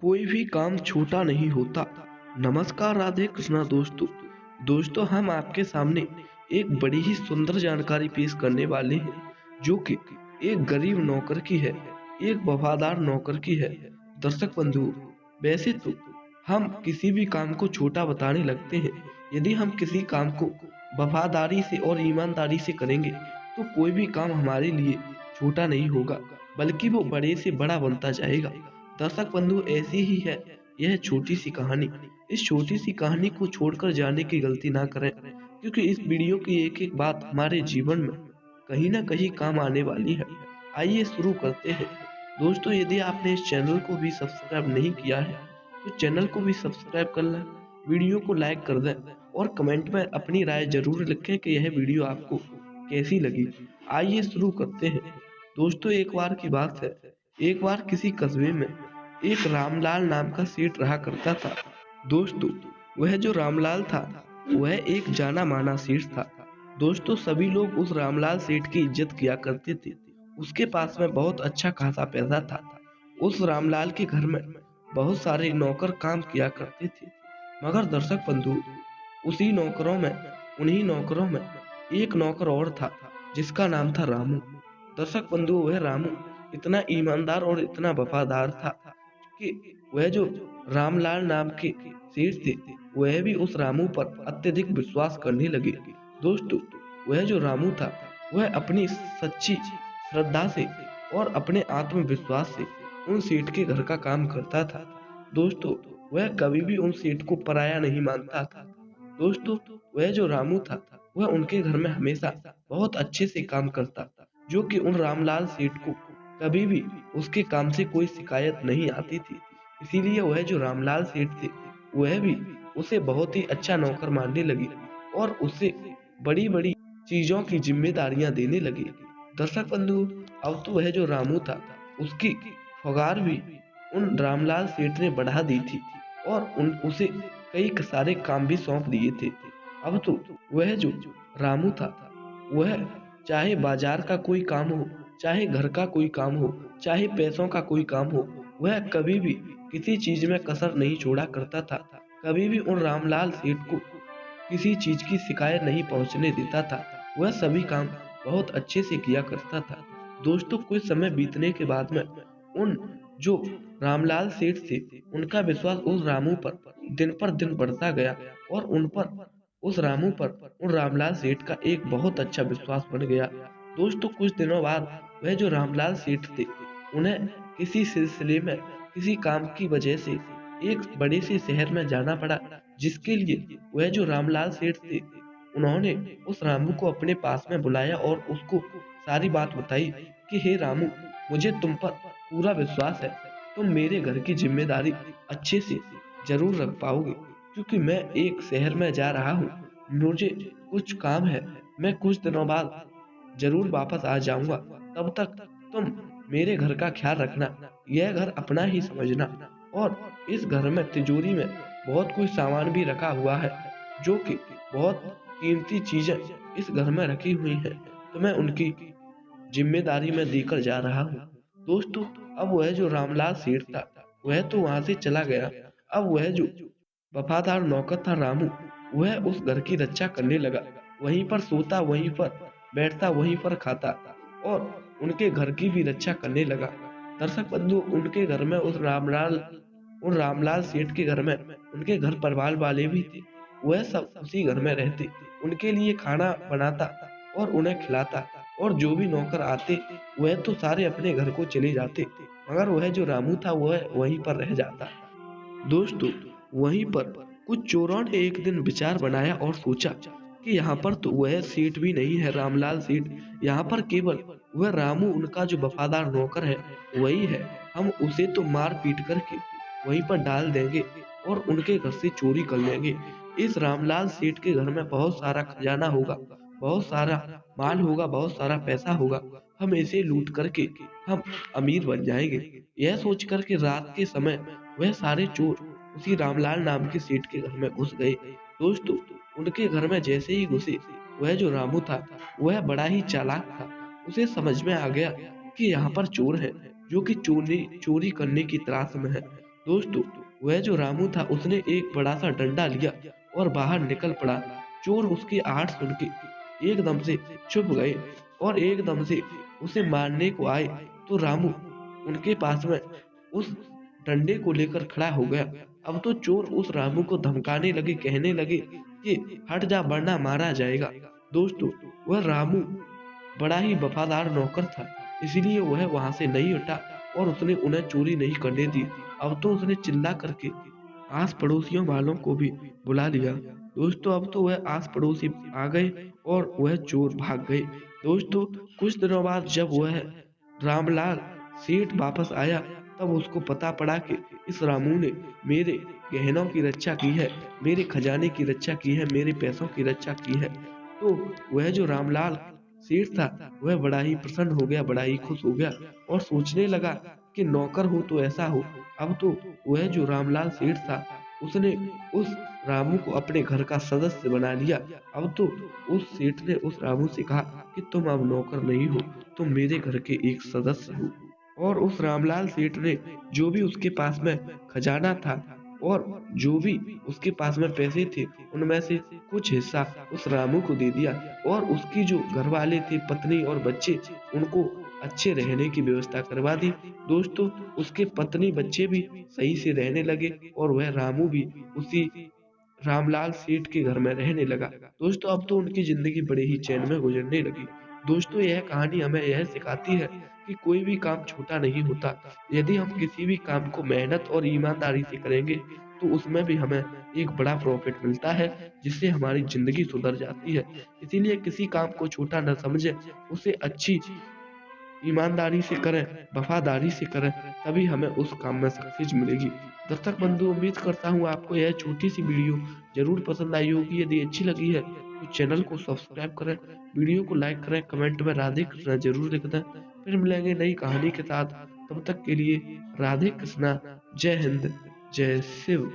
कोई भी काम छोटा नहीं होता। नमस्कार राधे कृष्णा दोस्तों। दोस्तों हम आपके सामने एक बड़ी ही सुंदर जानकारी पेश करने वाले हैं जो कि एक गरीब नौकर की है, एक वफादार नौकर की है। दर्शक बंधुओं, वैसे तो हम किसी भी काम को छोटा बताने लगते हैं। यदि हम किसी काम को वफादारी से और ईमानदारी से करेंगे तो कोई भी काम हमारे लिए छोटा नहीं होगा, बल्कि वो बड़े से बड़ा बनता जाएगा। दर्शक बंधु, ऐसी ही है यह छोटी सी कहानी। इस छोटी सी कहानी को छोड़कर जाने की गलती ना करें, क्योंकि इस वीडियो की एक एक बात हमारे जीवन में कहीं ना कहीं काम आने वाली है। आइए शुरू करते हैं। दोस्तों, यदि आपने इस चैनल को भी सब्सक्राइब नहीं किया है तो चैनल को भी सब्सक्राइब कर लें, वीडियो को लाइक कर दें और कमेंट में अपनी राय जरूर लिखें कि यह वीडियो आपको कैसी लगी। आइए शुरू करते हैं। दोस्तों, एक बार की बात है, एक बार किसी कस्बे में एक रामलाल नाम का सेठ रहा करता था। दोस्तों, वह जो रामलाल था वह एक जाना माना सेठ था। दोस्तों, सभी लोग उस रामलाल सेठ की इज्जत किया करते थे। उसके पास में बहुत अच्छा खासा पैसा था। उस रामलाल के घर में बहुत सारे नौकर काम किया करते थे। मगर दर्शक बंधु, उन्हीं नौकरों में एक नौकर और था जिसका नाम था रामू। दर्शक बंधु, वह रामू इतना ईमानदार और इतना वफादार था कि वह जो रामलाल नाम के सेठ थे वह भी उस रामू पर अत्यधिक विश्वास करने लगे। दोस्तों, वह जो रामू था वह अपनी सच्ची श्रद्धा से और अपने आत्मविश्वास से उन सेठ के घर का काम करता था। दोस्तों, वह कभी भी उन सेठ को पराया नहीं मानता था। दोस्तों, वह जो रामू था वह उनके घर में हमेशा बहुत अच्छे से काम करता, जो कि उन रामलाल सेठ को कभी भी उसके काम से कोई शिकायत नहीं आती थी। इसीलिए वह जो रामलाल सेठ थे वह भी उसे बहुत ही अच्छा नौकर मानने लगे और उसे बड़ी बड़ी चीजों की जिम्मेदारियां देने लगे। दर्शक बंधु, अब तो वह जो रामू था उसकी पगार भी उन रामलाल सेठ ने बढ़ा दी थी और उसे कई सारे काम भी सौंप दिए थे। अब तो वह जो रामू था वह चाहे बाजार का कोई काम हो, चाहे घर का कोई काम हो, चाहे पैसों का कोई काम हो, वह कभी भी किसी चीज में कसर नहीं छोड़ा करता था। कभी भी उन रामलाल सेठ को किसी चीज की शिकायत नहीं पहुंचने देता था। वह सभी काम बहुत अच्छे से किया करता था। दोस्तों, कुछ समय बीतने के बाद में उन जो रामलाल सेठ थे उनका विश्वास उस रामू पर दिन पर दिन बढ़ता गया और उस रामू पर उन रामलाल सेठ का एक बहुत अच्छा विश्वास बन गया। दोस्तों, कुछ दिनों बाद वह जो रामलाल सेठ थे उन्हें किसी सिलसिले में किसी काम की वजह से एक बड़े से शहर में जाना पड़ा, जिसके लिए वह जो रामलाल सेठ थे उन्होंने उस रामू को अपने पास में बुलाया और उसको सारी बात बताई कि हे रामू, मुझे तुम पर पूरा विश्वास है। तुम मेरे घर की जिम्मेदारी अच्छे से जरूर रख पाओगे, क्योंकि मैं एक शहर में जा रहा हूँ। मुझे कुछ काम है, मैं कुछ दिनों बाद जरूर वापस आ जाऊंगा। तब तक तुम मेरे घर का ख्याल रखना, यह घर अपना ही समझना। और इस घर में तिजोरी में बहुत कुछ सामान भी रखा हुआ है, जो कि बहुत कीमती चीजें इस घर में रखी हुई हैं, तो मैं उनकी जिम्मेदारी में देकर जा रहा हूँ। दोस्तों, अब वह जो रामलाल सेठ था वह तो वहां से चला गया। अब वह जो वफादार नौकर था रामू, वह उस घर की रक्षा करने लगा। वहीं पर सोता, वहीं पर बैठता, वहीं पर खाता और उनके घर की भी रक्षा करने लगा। दर्शक बंधु, उन रामलाल सेठ के घर में उनके घर परिवार वाले भी थे। वह सब उसी घर में रहते, उनके लिए खाना बनाता और उन्हें खिलाता। और जो भी नौकर आते वह तो सारे अपने घर को चले जाते, मगर वह जो रामू था वह वहीं पर रह जाता। दोस्तों, वहीं पर कुछ चोरों ने एक दिन विचार बनाया और सोचा कि यहाँ पर तो वह सेठ भी नहीं है, रामलाल सेठ। यहाँ पर केवल वह रामू, उनका जो वफादार नौकर है, वही है। हम उसे तो मार पीट करके वहीं पर डाल देंगे और उनके घर से चोरी कर लेंगे। इस रामलाल सेठ के घर में बहुत सारा खजाना होगा, बहुत सारा माल होगा, बहुत सारा पैसा होगा। हम इसे लूट करके हम अमीर बन जाएंगे। यह सोच करके रात के समय वह सारे चोर उसी रामलाल नाम के सेठ के घर में घुस गए। दोस्तों, उनके घर में जैसे ही घुसे, वह जो रामू था वह बड़ा ही चालाक था। उसे समझ में आ गया कि यहाँ पर चोर है जो कि चोरी करने की तलाश में है। दोस्तों, वह जो रामू था उसने एक बड़ा सा डंडा लिया और बाहर निकल पड़ा। चोर उसकी आहट सुन के एकदम से चुप गए और एकदम से उसे मारने को आए तो रामू उनके पास में उस डंडे को लेकर खड़ा हो गया। अब तो चोर उस रामू को धमकाने लगे, कहने लगे कि हट जा वरना मारा जाएगा। दोस्तों, वह रामू बड़ा ही वफादार नौकर था, इसीलिए वह वहां से नहीं हटा और उसने उन्हें चोरी नहीं करने दी। अब तो उसने चिल्ला करके आस पड़ोसियों वालों को भी बुला लिया। दोस्तों, अब तो वह आस पड़ोसी आ गए और वह चोर भाग गए। दोस्तों, कुछ दिनों बाद जब वह रामलाल सेठ वापस आया, तब उसको पता पड़ा कि इस रामू ने मेरे गहनों की रक्षा की है, मेरे खजाने की रक्षा की है, मेरे पैसों की रक्षा की है। तो वह जो रामलाल सेठ था, वह बड़ा ही प्रसन्न हो गया, बड़ा ही खुश हो गया और सोचने लगा कि नौकर हो तो ऐसा हो। अब तो वह जो रामलाल सेठ था, उसने उस रामू को अपने घर का सदस्य बना लिया। अब तो उस सेठ ने उस रामू से कहा कि तुम अब नौकर नहीं हो, तुम मेरे घर के एक सदस्य हो। और उस रामलाल सेठ ने जो भी उसके पास में खजाना था और जो भी उसके पास में पैसे थे, उनमें से कुछ हिस्सा उस रामू को दे दिया और उसकी जो घरवाले थे, पत्नी और बच्चे, उनको अच्छे रहने की व्यवस्था करवा दी। दोस्तों, उसके पत्नी बच्चे भी सही से रहने लगे और वह रामू भी उसी रामलाल सेठ के घर में रहने लगा। दोस्तों, अब तो उनकी ज़िंदगी बड़े ही चैन में गुज़रने लगी। दोस्तों, यह कहानी हमें यह सिखाती है कि कोई भी काम छोटा नहीं होता। यदि हम किसी भी काम को मेहनत और ईमानदारी से करेंगे, तो उसमें भी हमें एक बड़ा प्रॉफ़िट मिलता है, जिससे हमारी ज़िंदगी सुधर जाती है। इसीलिए किसी काम को छोटा न समझें, उसे अच्छी ईमानदारी से करें, वफ़ादारी से करें, तभी हमें उस काम में सक्सेस मिलेगी। दर्शक बंधु, उम्मीद करता हूँ आपको यह छोटी-सी वीडियो ज़रूर पसंद आई होगी। यदि अच्छी लगी है, तो चैनल को सब्सक्राइब करें, वीडियो को लाइक करें, कमेंट में राधे कृष्णा ज़रूर लिख दें। फिर मिलेंगे नई कहानी के साथ, तब तक के लिए राधे कृष्णा, जय हिंद, जय शिव।